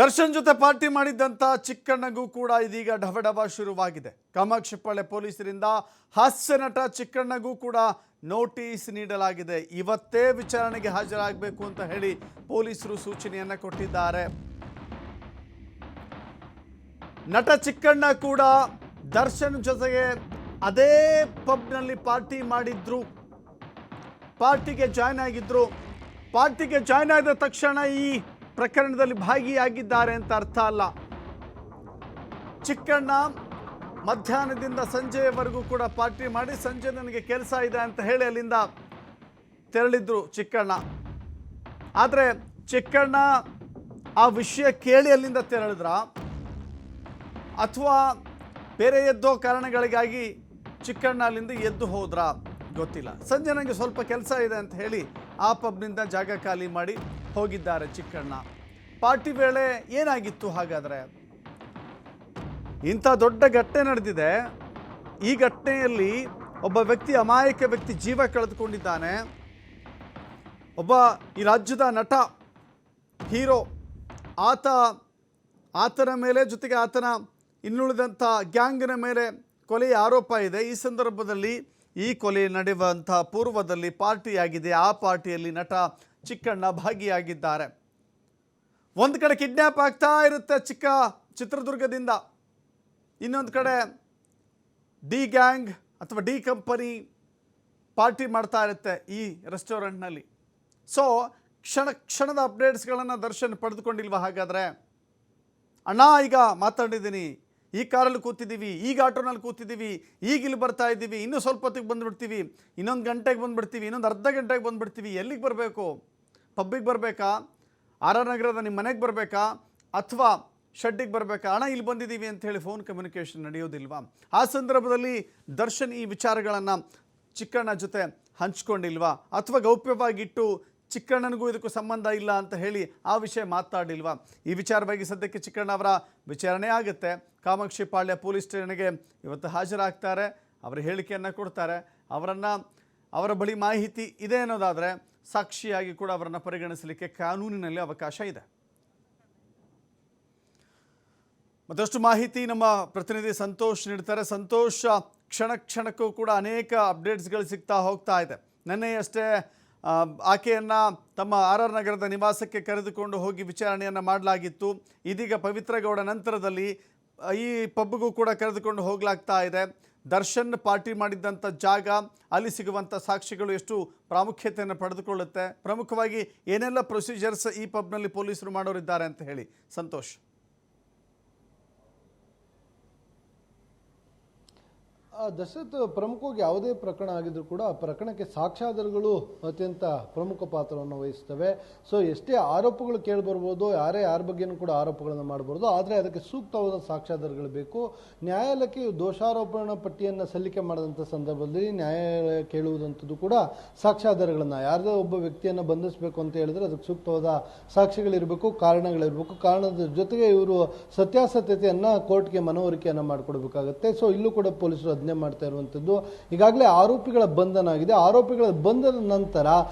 ದರ್ಶನ್ ಜೊತೆ ಪಾರ್ಟಿ ಮಾಡಿದ್ದಂತ ಚಿಕ್ಕಣ್ಣಗೂ ಕೂಡ ಇದೀಗ ಢವಢವ ಶುರುವಾಗಿದೆ. ಕಾಮಾಕ್ಷಿಪಾಳ್ಯ ಪೊಲೀಸರಿಂದ ಹಾಸ್ಯ ನಟ ಚಿಕ್ಕಣ್ಣಗೂ ಕೂಡ ನೋಟಿಸ್ ನೀಡಲಾಗಿದೆ. ಇವತ್ತೇ ವಿಚಾರಣೆಗೆ ಹಾಜರಾಗಬೇಕು ಅಂತ ಹೇಳಿ ಪೊಲೀಸರು ಸೂಚನೆಯನ್ನ ಕೊಟ್ಟಿದ್ದಾರೆ. ನಟ ಚಿಕ್ಕಣ್ಣ ಕೂಡ ದರ್ಶನ್ ಜೊತೆಗೆ ಅದೇ ಪಬ್ನಲ್ಲಿ ಪಾರ್ಟಿ ಮಾಡಿದ್ರು, ಪಾರ್ಟಿಗೆ ಜಾಯ್ನ್ ಆಗಿದ್ರು. ಪಾರ್ಟಿಗೆ ಜಾಯ್ನ್ ಆದ ತಕ್ಷಣ ಈ ಪ್ರಕರಣದಲ್ಲಿ ಭಾಗಿಯಾಗಿದ್ದಾರೆ ಅಂತ ಅರ್ಥ ಅಲ್ಲ. ಚಿಕ್ಕಣ್ಣ ಮಧ್ಯಾಹ್ನದಿಂದ ಸಂಜೆಯವರೆಗೂ ಕೂಡ ಪಾರ್ಟಿ ಮಾಡಿ ಸಂಜೆ ನನಗೆ ಕೆಲಸ ಇದೆ ಅಂತ ಹೇಳಿ ಅಲ್ಲಿಂದ ತೆರಳಿದ್ರು ಚಿಕ್ಕಣ್ಣ. ಆದರೆ ಚಿಕ್ಕಣ್ಣ ಆ ವಿಷಯ ಕೇಳಿ ಅಲ್ಲಿಂದ ತೆರಳಿದ್ರ ಅಥವಾ ಬೇರೆ ಎದ್ದೋ ಕಾರಣಗಳಿಗಾಗಿ ಚಿಕ್ಕಣ್ಣ ಅಲ್ಲಿಂದ ಎದ್ದು ಹೋದ್ರ ಗೊತ್ತಿಲ್ಲ. ಸಂಜೆ ನನಗೆ ಸ್ವಲ್ಪ ಕೆಲಸ ಇದೆ ಅಂತ ಹೇಳಿ ಆ ಪಬ್ನಿಂದ ಜಾಗ ಖಾಲಿ ಮಾಡಿ ಹೋಗಿದ್ದಾರೆ ಚಿಕ್ಕಣ್ಣ. ಪಾರ್ಟಿ ವೇಳೆ ಏನಾಗಿತ್ತು ಹಾಗಾದರೆ? ಇಂಥ ದೊಡ್ಡ ಘಟನೆ ನಡೆದಿದೆ. ಈ ಘಟನೆಯಲ್ಲಿ ಒಬ್ಬ ವ್ಯಕ್ತಿ, ಅಮಾಯಕ ವ್ಯಕ್ತಿ ಜೀವ ಕಳೆದುಕೊಂಡಿದ್ದಾನೆ. ಒಬ್ಬ ಈ ರಾಜ್ಯದ ನಟ, ಹೀರೋ, ಆತನ ಮೇಲೆ ಜೊತೆಗೆ ಆತನ ಇನ್ನುಳಿದಂಥ ಗ್ಯಾಂಗ್ನ ಮೇಲೆ ಕೊಲೆಯ ಆರೋಪ ಇದೆ. ಈ ಸಂದರ್ಭದಲ್ಲಿ ಈ ಕೊಲೆ ನಡೆಯುವಂಥ ಪೂರ್ವದಲ್ಲಿ ಪಾರ್ಟಿಯಾಗಿದೆ. ಆ ಪಾರ್ಟಿಯಲ್ಲಿ ನಟ ಚಿಕ್ಕಣ್ಣ ಭಾಗಿಯಾಗಿದ್ದಾರೆ. ಒಂದು ಕಡೆ ಕಿಡ್ನ್ಯಾಪ್ ಆಗ್ತಾ ಇರುತ್ತೆ ಚಿತ್ರದುರ್ಗದಿಂದ, ಇನ್ನೊಂದು ಕಡೆ ಡಿ ಗ್ಯಾಂಗ್ ಅಥವಾ ಡಿ ಕಂಪನಿ ಪಾರ್ಟಿ ಮಾಡ್ತಾ ಇರುತ್ತೆ ಈ ರೆಸ್ಟೋರೆಂಟ್ನಲ್ಲಿ. ಸೊ ಕ್ಷಣದ ಅಪ್ಡೇಟ್ಸ್ಗಳನ್ನು ದರ್ಶನ್ ಪಡೆದುಕೊಂಡಿಲ್ವ ಹಾಗಾದರೆ? ಅಣ್ಣ ಈಗ ಮಾತಾಡಿದ್ದೀನಿ, ಈ ಕಾರಲ್ಲಿ ಕೂತಿದ್ದೀವಿ, ಈಗ ಆಟೋನಲ್ಲಿ ಕೂತಿದ್ದೀವಿ, ಈಗ ಇಲ್ಲಿ ಬರ್ತಾ ಇದ್ದೀವಿ, ಇನ್ನೂ ಸ್ವಲ್ಪ ಹೊತ್ತಿಗೆ ಬಂದುಬಿಡ್ತೀವಿ, ಇನ್ನೊಂದು ಗಂಟೆಗೆ ಬಂದುಬಿಡ್ತೀವಿ, ಇನ್ನೊಂದು ಅರ್ಧ ಗಂಟೆಗೆ ಬಂದುಬಿಡ್ತೀವಿ. ಎಲ್ಲಿಗೆ ಬರಬೇಕು? ಪಬ್ಬಿಗೆ ಬರಬೇಕಾ? ಆರ್ ಆರ್ ನಗರದ ನಿಮ್ಮ ಮನೆಗೆ ಬರಬೇಕಾ ಅಥವಾ ಶೆಡ್ಡಿಗೆ ಬರಬೇಕಾ? ಹಣ ಇಲ್ಲಿ ಬಂದಿದ್ದೀವಿ ಅಂತ ಹೇಳಿ ಫೋನ್ ಕಮ್ಯುನಿಕೇಷನ್ ನಡೆಯೋದಿಲ್ವಾ? ಆ ಸಂದರ್ಭದಲ್ಲಿ ದರ್ಶನ್ ಈ ವಿಚಾರಗಳನ್ನು ಚಿಕ್ಕಣ್ಣ ಜೊತೆ ಹಂಚ್ಕೊಂಡಿಲ್ವಾ? ಅಥವಾ ಗೌಪ್ಯವಾಗಿಟ್ಟು ಚಿಕ್ಕಣ್ಣನಿಗೂ ಇದಕ್ಕೂ ಸಂಬಂಧ ಇಲ್ಲ ಅಂತ ಹೇಳಿ ಆ ವಿಷಯ ಮಾತಾಡಿಲ್ವಾ? ಈ ವಿಚಾರವಾಗಿ ಸದ್ಯಕ್ಕೆ ಚಿಕ್ಕಣ್ಣ ಅವರ ವಿಚಾರಣೆ ಆಗುತ್ತೆ. ಕಾಮಾಕ್ಷಿಪಾಳ್ಯ ಪೊಲೀಸ್ ಠಾಣೆಗೆ ಇವತ್ತು ಹಾಜರಾಗ್ತಾರೆ. ಅವರ ಹೇಳಿಕೆಯನ್ನು ಕೊಡ್ತಾರೆ. ಅವರ ಬಳಿ ಮಾಹಿತಿ ಇದೆ ಅನ್ನೋದಾದರೆ ಸಾಕ್ಷಿಯಾಗಿ ಕೂಡ ಅವರನ್ನು ಪರಿಗಣಿಸಲಿಕ್ಕೆ ಕಾನೂನಿನಲ್ಲಿ ಅವಕಾಶ ಇದೆ. ಮತ್ತಷ್ಟು ಮಾಹಿತಿ ನಮ್ಮ ಪ್ರತಿನಿಧಿ ಸಂತೋಷ್ ನೀಡ್ತಾರೆ. ಸಂತೋಷ್, ಕ್ಷಣಕ್ಕೂ ಕೂಡ ಅನೇಕ ಅಪ್ಡೇಟ್ಸ್ಗಳು ಸಿಗ್ತಾ ಹೋಗ್ತಾ ಇದೆ. ನಿನ್ನೆಯಷ್ಟೇ ಆಕೆಯನ್ನು ತಮ್ಮ ಆರ್ ಆರ್ ನಗರದ ನಿವಾಸಕ್ಕೆ ಕರೆದುಕೊಂಡು ಹೋಗಿ ವಿಚಾರಣೆಯನ್ನು ಮಾಡಲಾಗಿತ್ತು. ಇದೀಗ ಪವಿತ್ರಗೌಡ ನಂತರದಲ್ಲಿ ಈ ಪಬ್ಗೂ ಕೂಡ ಕರೆದುಕೊಂಡು ಹೋಗಲಾಗ್ತಾ ಇದೆ. ದರ್ಶನ್ ಪಾರ್ಟಿ ಮಾಡಿದ್ದಂಥ ಜಾಗ, ಅಲ್ಲಿ ಸಿಗುವಂಥ ಸಾಕ್ಷಿಗಳು ಎಷ್ಟು ಪ್ರಾಮುಖ್ಯತೆಯನ್ನು ಪಡೆದುಕೊಳ್ಳುತ್ತೆ? ಪ್ರಮುಖವಾಗಿ ಏನೆಲ್ಲ ಪ್ರೊಸೀಜರ್ಸ್ ಈ ಪಬ್ನಲ್ಲಿ ಪೊಲೀಸರು ಮಾಡೋರಿದ್ದಾರೆ ಅಂತ ಹೇಳಿ ಸಂತೋಷ್. ದಶರಥ್, ಪ್ರಮುಖವಾಗಿ ಯಾವುದೇ ಪ್ರಕರಣ ಆಗಿದ್ರೂ ಕೂಡ ಆ ಪ್ರಕರಣಕ್ಕೆ ಸಾಕ್ಷ್ಯಾಧಾರಗಳು ಅತ್ಯಂತ ಪ್ರಮುಖ ಪಾತ್ರವನ್ನು ವಹಿಸ್ತವೆ. ಸೊ ಎಷ್ಟೇ ಆರೋಪಗಳು ಕೇಳಿಬರ್ಬೋದು, ಯಾರ ಬಗ್ಗೆನೂ ಕೂಡ ಆರೋಪಗಳನ್ನು ಮಾಡಬಾರ್ದು, ಆದರೆ ಅದಕ್ಕೆ ಸೂಕ್ತವಾದ ಸಾಕ್ಷ್ಯಾಧಾರಗಳು ಬೇಕು. ನ್ಯಾಯಾಲಯಕ್ಕೆ ದೋಷಾರೋಪಣಾ ಪಟ್ಟಿಯನ್ನು ಸಲ್ಲಿಕೆ ಮಾಡಿದಂಥ ಸಂದರ್ಭದಲ್ಲಿ ನ್ಯಾಯಾಲಯ ಕೇಳುವುದಂಥದ್ದು ಕೂಡ ಸಾಕ್ಷ್ಯಾಧಾರಗಳನ್ನು. ಯಾರದೇ ಒಬ್ಬ ವ್ಯಕ್ತಿಯನ್ನು ಬಂಧಿಸಬೇಕು ಅಂತ ಹೇಳಿದ್ರೆ ಅದಕ್ಕೆ ಸೂಕ್ತವಾದ ಸಾಕ್ಷಿಗಳಿರಬೇಕು, ಕಾರಣಗಳಿರಬೇಕು. ಕಾರಣದ ಜೊತೆಗೆ ಇವರು ಸತ್ಯಾಸತ್ಯತೆಯನ್ನು ಕೋರ್ಟ್ಗೆ ಮನವರಿಕೆಯನ್ನು ಮಾಡಿಕೊಡ್ಬೇಕಾಗತ್ತೆ. ಸೊ ಇಲ್ಲೂ ಕೂಡ ಪೊಲೀಸರು ಅದನ್ನೇ ಮಾಡ್ತಾ ಇರುವಂಥದ್ದು. ಈಗಾಗಲೇ ಆರೋಪಿಗಳ ಬಂಧನ ಆಗಿದೆ. ಆರೋಪಿಗಳ ಬಂಧನದ ನಂತರ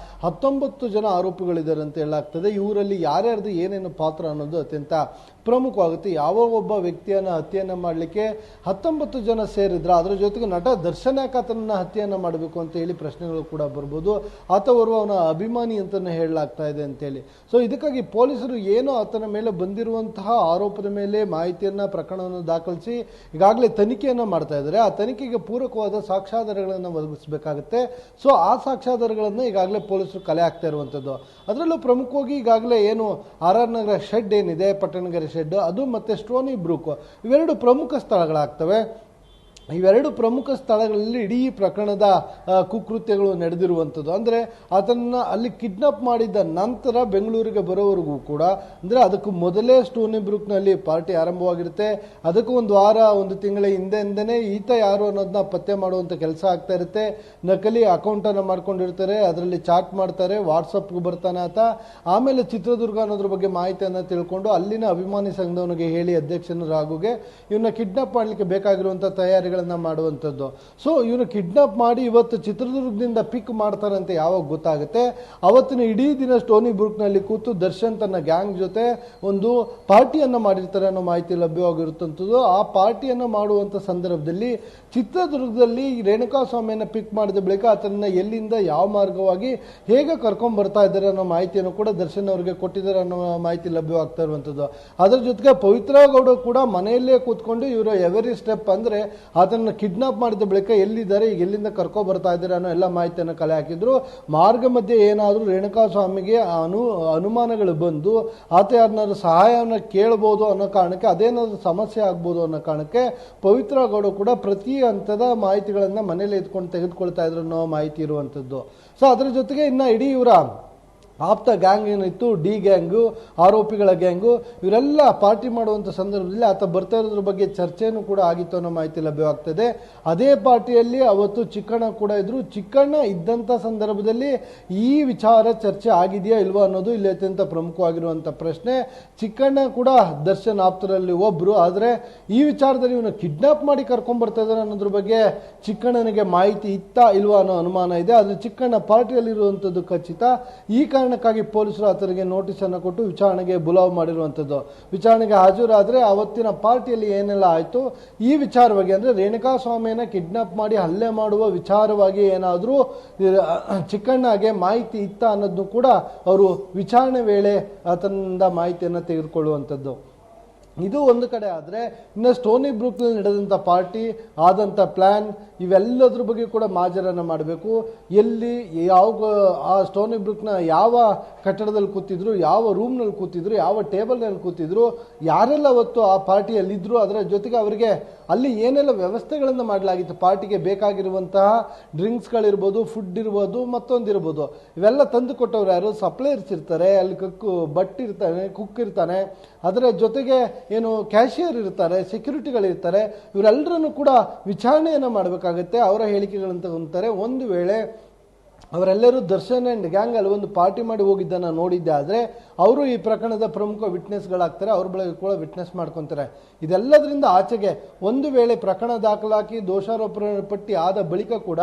19 ಜನ ಆರೋಪಿಗಳಿದ್ದಾರೆ ಅಂತ ಹೇಳಲಾಗ್ತದೆ. ಇವರಲ್ಲಿ ಯಾರ್ಯಾರ್ದು ಏನೇನು ಪಾತ್ರ ಅನ್ನೋದು ಅತ್ಯಂತ ಪ್ರಮುಖವಾಗುತ್ತೆ. ಯಾವ ಒಬ್ಬ ವ್ಯಕ್ತಿಯನ್ನು ಹತ್ಯೆಯನ್ನು ಮಾಡಲಿಕ್ಕೆ 19 ಜನ ಸೇರಿದ್ರ, ಅದರ ಜೊತೆಗೆ ನಟ ದರ್ಶನ್ ಯಾಕೆ ಆತನನ್ನ ಹತ್ಯೆಯನ್ನು ಮಾಡಬೇಕು ಅಂತ ಹೇಳಿ ಪ್ರಶ್ನೆಗಳು ಕೂಡ ಬರ್ಬೋದು. ಆತವರು ಅವನ ಅಭಿಮಾನಿ ಅಂತಾನೆ ಹೇಳಲಾಗ್ತಾ ಇದೆ ಅಂತೇಳಿ. ಸೊ ಇದಕ್ಕಾಗಿ ಪೊಲೀಸರು ಏನು ಆತನ ಮೇಲೆ ಬಂದಿರುವಂತಹ ಆರೋಪದ ಮೇಲೆ ಮಾಹಿತಿಯನ್ನ, ಪ್ರಕರಣವನ್ನು ದಾಖಲಿಸಿ ಈಗಾಗಲೇ ತನಿಖೆಯನ್ನು ಮಾಡ್ತಾ ಇದ್ದಾರೆ. ಆ ತನಿಖೆಗೆ ಪೂರಕವಾದ ಸಾಕ್ಷ್ಯಾಧಾರಗಳನ್ನು ಒದಗಿಸಬೇಕಾಗುತ್ತೆ. ಸೊ ಆ ಸಾಕ್ಷ್ಯಾಧಾರಗಳನ್ನು ಈಗಾಗಲೇ ಪೊಲೀಸರು ಕಲೆ ಹಾಕ್ತಾ ಇರುವಂಥದ್ದು. ಅದರಲ್ಲೂ ಪ್ರಮುಖವಾಗಿ ಈಗಾಗಲೇ ಏನು ಆರ್ ಆರ್ ನಗರ ಶೆಡ್ ಏನಿದೆ, ಪಟ್ಟಣಗೆರೆ ಶೆಡ್, ಅದು ಮತ್ತೆ ಸ್ಟೋನಿ ಬ್ರೂಕ್, ಇವೆರಡು ಪ್ರಮುಖ ಸ್ಥಳಗಳಾಗ್ತವೆ. ಇವೆರಡು ಪ್ರಮುಖ ಸ್ಥಳಗಳಲ್ಲಿ ಇಡೀ ಪ್ರಕರಣದ ಕುಕೃತ್ಯಗಳು ನಡೆದಿರುವಂಥದ್ದು. ಅಂದರೆ ಆತನನ್ನು ಅಲ್ಲಿ ಕಿಡ್ನಾಪ್ ಮಾಡಿದ ನಂತರ ಬೆಂಗಳೂರಿಗೆ ಬರೋವರೆಗೂ ಕೂಡ, ಅಂದರೆ ಅದಕ್ಕೂ ಮೊದಲೇ ಸ್ಟೋನಿ ಬ್ರೂಕ್ನಲ್ಲಿ ಪಾರ್ಟಿ ಆರಂಭವಾಗಿರುತ್ತೆ. ಅದಕ್ಕೂ ಒಂದು ವಾರ, ಒಂದು ತಿಂಗಳ ಹಿಂದೆಂದನೇ ಈತ ಯಾರು ಅನ್ನೋದನ್ನ ಪತ್ತೆ ಮಾಡುವಂಥ ಕೆಲಸ ಆಗ್ತಾ ಇರುತ್ತೆ. ನಕಲಿ ಅಕೌಂಟನ್ನು ಮಾಡ್ಕೊಂಡಿರ್ತಾರೆ, ಅದರಲ್ಲಿ ಚಾಟ್ ಮಾಡ್ತಾರೆ, ವಾಟ್ಸಪ್ಗೆ ಬರ್ತಾನೆ ಆತ. ಆಮೇಲೆ ಚಿತ್ರದುರ್ಗ ಅನ್ನೋದ್ರ ಬಗ್ಗೆ ಮಾಹಿತಿಯನ್ನು ತಿಳ್ಕೊಂಡು ಅಲ್ಲಿನ ಅಭಿಮಾನಿ ಸಂಘದವನಿಗೆ ಹೇಳಿ, ಅಧ್ಯಕ್ಷನ ರಾಘುಗೆ ಇವನ್ನ ಕಿಡ್ನಾಪ್ ಮಾಡಲಿಕ್ಕೆ ಬೇಕಾಗಿರುವಂಥ ತಯಾರಿಗಳ ಮಾಹಿತಿಗಳನ್ನ ಮಾಡುವಂಥದ್ದು. ಸೊ ಇವನು ಕಿಡ್ನಾಪ್ ಮಾಡಿ ಇವತ್ತು ಚಿತ್ರದುರ್ಗದಿಂದ ಪಿಕ್ ಮಾಡ್ತಾರಂತೆ ಯಾವಾಗ ಗೊತ್ತಾಗುತ್ತೆ, ಅವತ್ತಿನ ಇಡೀ ದಿನ ಸ್ಟೋನಿ ಬ್ರೂಕ್ನಲ್ಲಿ ಕೂತು ದರ್ಶನ್ ತನ್ನ ಗ್ಯಾಂಗ್ ಜೊತೆ ಒಂದು ಪಾರ್ಟಿಯನ್ನ ಮಾಡಿರ್ತಾರೆ ಅನ್ನೋ ಮಾಹಿತಿ ಲಭ್ಯವಾಗಿರುತ್ತಂಥದ್ದು. ಆ ಪಾರ್ಟಿಯನ್ನ ಮಾಡುವಂತ ಸಂದರ್ಭದಲ್ಲಿ ಚಿತ್ರದುರ್ಗದಲ್ಲಿ ರೇಣುಕಾಸ್ವಾಮಿಯನ್ನ ಪಿಕ್ ಮಾಡಿದ ಬಳಿಕ ಆತನನ್ನ ಎಲ್ಲಿಂದ ಯಾವ ಮಾರ್ಗವಾಗಿ ಹೇಗೆ ಕರ್ಕೊಂಡ್ ಬರ್ತಾ ಇದ್ದಾರೆ ಅನ್ನೋ ಮಾಹಿತಿಯನ್ನು ಕೂಡ ದರ್ಶನ್ ಅವರಿಗೆ ಕೊಟ್ಟಿದ್ದಾರೆ ಅನ್ನೋ ಮಾಹಿತಿ ಲಭ್ಯವಾಗ್ತಾ ಇರುವಂತದ್ದು. ಅದರ ಜೊತೆಗೆ ಪವಿತ್ರ ಗೌಡ ಕೂಡ ಮನೆಯಲ್ಲೇ ಕೂತ್ಕೊಂಡು ಇವರು ಎವರಿ ಸ್ಟೆಪ್ ಅಂದ್ರೆ ಆತನ ಕಿಡ್ನಾಪ್ ಮಾಡಿದ ಬಳಿಕ ಎಲ್ಲಿದ್ದಾರೆ, ಈಗ ಎಲ್ಲಿಂದ ಕರ್ಕೊ ಬರ್ತಾ ಇದ್ದಾರೆ ಅನ್ನೋ ಎಲ್ಲ ಮಾಹಿತಿಯನ್ನು ಕಲೆ ಹಾಕಿದ್ರು. ಮಾರ್ಗ ಮಧ್ಯೆ ಏನಾದರೂ ರೇಣುಕಾಸ್ವಾಮಿಗೆ ಅನುಮಾನಗಳು ಬಂದು ಆತ ಯಾರನ್ನಾದ್ರೂ ಸಹಾಯವನ್ನು ಕೇಳಬಹುದು ಅನ್ನೋ ಕಾರಣಕ್ಕೆ, ಅದೇನಾದ್ರೂ ಸಮಸ್ಯೆ ಆಗ್ಬೋದು ಅನ್ನೋ ಕಾರಣಕ್ಕೆ ಪವಿತ್ರ ಗೌಡ ಕೂಡ ಪ್ರತಿ ಹಂತದ ಮಾಹಿತಿಗಳನ್ನ ಮನೇಲಿ ಎತ್ಕೊಂಡು ತೆಗೆದುಕೊಳ್ತಾ ಇದ್ರು ಅನ್ನೋ ಮಾಹಿತಿ ಇರುವಂತದ್ದು. ಸೊ ಅದರ ಜೊತೆಗೆ ಇನ್ನ ಇಡೀ ಇವರ ಆಪ್ತ ಗ್ಯಾಂಗ್ ಏನಿತ್ತು, ಡಿ ಗ್ಯಾಂಗು, ಆರೋಪಿಗಳ ಗ್ಯಾಂಗು, ಇವರೆಲ್ಲ ಪಾರ್ಟಿ ಮಾಡುವಂಥ ಸಂದರ್ಭದಲ್ಲಿ ಆತ ಬರ್ತಾ ಇರೋದ್ರ ಬಗ್ಗೆ ಚರ್ಚೆನೂ ಕೂಡ ಆಗಿತ್ತು ಅನ್ನೋ ಮಾಹಿತಿ ಲಭ್ಯವಾಗ್ತದೆ. ಅದೇ ಪಾರ್ಟಿಯಲ್ಲಿ ಅವತ್ತು ಚಿಕ್ಕಣ್ಣ ಕೂಡ ಇದ್ರು. ಚಿಕ್ಕಣ್ಣ ಇದ್ದಂಥ ಸಂದರ್ಭದಲ್ಲಿ ಈ ವಿಚಾರ ಚರ್ಚೆ ಆಗಿದೆಯಾ ಇಲ್ವಾ ಅನ್ನೋದು ಇಲ್ಲಿ ಅತ್ಯಂತ ಪ್ರಮುಖವಾಗಿರುವಂಥ ಪ್ರಶ್ನೆ. ಚಿಕ್ಕಣ್ಣ ಕೂಡ ದರ್ಶನ್ ಆಪ್ತರಲ್ಲಿ ಒಬ್ರು, ಆದರೆ ಈ ವಿಚಾರದಲ್ಲಿ ಇವನು ಕಿಡ್ನಾಪ್ ಮಾಡಿ ಕರ್ಕೊಂಡ್ ಬರ್ತಾ ಇದ್ದಾರೆ ಅನ್ನೋದ್ರ ಬಗ್ಗೆ ಚಿಕ್ಕಣ್ಣನಿಗೆ ಮಾಹಿತಿ ಇತ್ತಾ ಇಲ್ವಾ ಅನ್ನೋ ಅನುಮಾನ ಇದೆ. ಆದರೆ ಚಿಕ್ಕಣ್ಣ ಪಾರ್ಟಿಯಲ್ಲಿ ಇರುವಂಥದ್ದು ಖಚಿತ. ಈ ಕಾರಣಕ್ಕಾಗಿ ಪೊಲೀಸರು ಆತನಿಗೆ ನೋಟಿಸ್ ಅನ್ನು ಕೊಟ್ಟು ವಿಚಾರಣೆಗೆ ಬುಲಾವ್ ಮಾಡಿರುವಂತದ್ದು. ವಿಚಾರಣೆಗೆ ಹಾಜರಾದ್ರೆ ಅವತ್ತಿನ ಪಾರ್ಟಿಯಲ್ಲಿ ಏನೆಲ್ಲ ಆಯ್ತು ಈ ವಿಚಾರವಾಗಿ, ಅಂದ್ರೆ ರೇಣುಕಾಸ್ವಾಮಿಯನ್ನ ಕಿಡ್ನಾಪ್ ಮಾಡಿ ಹಲ್ಲೆ ಮಾಡುವ ವಿಚಾರವಾಗಿ ಏನಾದರೂ ಚಿಕ್ಕಣ್ಣಗೆ ಮಾಹಿತಿ ಇತ್ತ ಅನ್ನೋದನ್ನು ಕೂಡ ಅವರು ವಿಚಾರಣೆ ವೇಳೆ ಆತನಿಂದ ಮಾಹಿತಿಯನ್ನು ತೆಗೆದುಕೊಳ್ಳುವಂಥದ್ದು. ಇದು ಒಂದು ಕಡೆ ಆದರೆ, ಇನ್ನು ಸ್ಟೋನಿ ಬ್ರೂಕ್ನಲ್ಲಿ ನಡೆದಂಥ ಪಾರ್ಟಿ, ಆದಂಥ ಪ್ಲಾನ್, ಇವೆಲ್ಲದ್ರ ಬಗ್ಗೆ ಕೂಡ ಮಾಜರನ್ನು ಮಾಡಬೇಕು. ಎಲ್ಲಿ ಯಾವ ಆ ಸ್ಟೋನಿ ಬ್ರೂಕ್ನ ಯಾವ ಕಟ್ಟಡದಲ್ಲಿ ಕೂತಿದ್ರು, ಯಾವ ರೂಮ್ನಲ್ಲಿ ಕೂತಿದ್ರು, ಯಾವ ಟೇಬಲ್ನಲ್ಲಿ ಕೂತಿದ್ರು, ಯಾರೆಲ್ಲ ಅವತ್ತು ಆ ಪಾರ್ಟಿಯಲ್ಲಿದ್ದರು, ಅದರ ಜೊತೆಗೆ ಅವರಿಗೆ ಅಲ್ಲಿ ಏನೆಲ್ಲ ವ್ಯವಸ್ಥೆಗಳನ್ನು ಮಾಡಲಾಗಿತ್ತು, ಪಾರ್ಟಿಗೆ ಬೇಕಾಗಿರುವಂತಹ ಡ್ರಿಂಕ್ಸ್ಗಳಿರ್ಬೋದು, ಫುಡ್ ಇರ್ಬೋದು, ಮತ್ತೊಂದಿರ್ಬೋದು, ಇವೆಲ್ಲ ತಂದು ಕೊಟ್ಟವ್ರು ಯಾರು, ಸಪ್ಲೈಯರ್ಸ್ ಇರ್ತಾರೆ, ಅಲ್ಲಿ ಭಟ್ ಇರ್ತಾನೆ, ಕುಕ್ ಇರ್ತಾನೆ, ಅದರ ಜೊತೆಗೆ ಏನು ಕ್ಯಾಶಿಯರ್ ಇರ್ತಾರೆ, ಸೆಕ್ಯೂರಿಟಿಗಳಿರ್ತಾರೆ, ಇವರೆಲ್ಲರನ್ನು ಕೂಡ ವಿಚಾರಣೆಯನ್ನು ಮಾಡಬೇಕಾಗುತ್ತೆ. ಅವರ ಹೇಳಿಕೆಗಳನ್ನು ತಗೊಂತಾರೆ. ಒಂದು ವೇಳೆ ಅವರೆಲ್ಲರೂ ದರ್ಶನ್ ಆ್ಯಂಡ್ ಗ್ಯಾಂಗ್ ಅಲ್ಲಿ ಒಂದು ಪಾರ್ಟಿ ಮಾಡಿ ಹೋಗಿದ್ದನ್ನು ನೋಡಿದ್ದೆ ಆದರೆ ಅವರು ಈ ಪ್ರಕರಣದ ಪ್ರಮುಖ ವಿಟ್ನೆಸ್ಗಳಾಗ್ತಾರೆ, ಅವ್ರ ಬಳಿ ಕೂಡ ವಿಟ್ನೆಸ್ ಮಾಡ್ಕೊತಾರೆ. ಇದೆಲ್ಲದರಿಂದ ಆಚೆಗೆ ಒಂದು ವೇಳೆ ಪ್ರಕರಣ ದಾಖಲಾಗಿ ದೋಷಾರೋಪಣೆ ಪಟ್ಟಿ ಆದ ಬಳಿಕ ಕೂಡ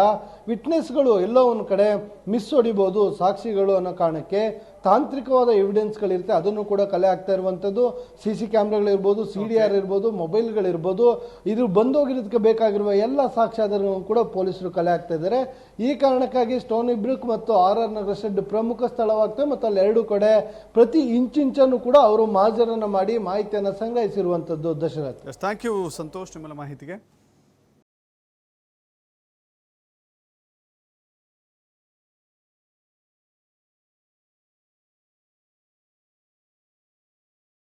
ವಿಟ್ನೆಸ್ಗಳು ಎಲ್ಲೋ ಒಂದು ಕಡೆ ಮಿಸ್ ಹೊಡಿಬೋದು, ಸಾಕ್ಷಿಗಳು ಅನ್ನೋ ಕಾರಣಕ್ಕೆ ತಾಂತ್ರಿಕವಾದ ಎವಿಡೆನ್ಸ್ಗಳಿರುತ್ತೆ, ಅದನ್ನು ಕೂಡ ಕಲೆ ಆಗ್ತಾ ಇರುವಂಥದ್ದು. CC ಕ್ಯಾಮ್ರಾಗಳಿರ್ಬೋದು, CDR ಇರ್ಬೋದು, ಮೊಬೈಲ್ಗಳಿರ್ಬೋದು, ಇದು ಬಂದೋಗಿರೋದಕ್ಕೆ ಬೇಕಾಗಿರುವ ಎಲ್ಲ ಸಾಕ್ಷ್ಯಾಧಾರಗಳನ್ನು ಕೂಡ ಪೊಲೀಸರು ಕಲೆ ಆಗ್ತಾ ಇದ್ದಾರೆ. ಈ ಕಾರಣಕ್ಕಾಗಿ ಸ್ಟೋನಿ ಬ್ರೂಕ್ ಮತ್ತು RR ನಗರ ಶೆಡ್ ಪ್ರಮುಖ ಸ್ಥಳವಾಗ್ತದೆ ಮತ್ತು ಅಲ್ಲಿ ಎರಡು ಕಡೆ ಪ್ರತಿ ಇಂಚನ್ನು ಕೂಡ ಅವರು ಮಾಜರನ್ನು ಮಾಡಿ ಮಾಹಿತಿಯನ್ನು ಸಂಗ್ರಹಿಸಿರುವಂಥದ್ದು. ದಶರಥ್, ಥ್ಯಾಂಕ್ ಯು ಸಂತೋಷ್ ನಿಮ್ಮೆಲ್ಲ ಮಾಹಿತಿಗೆ.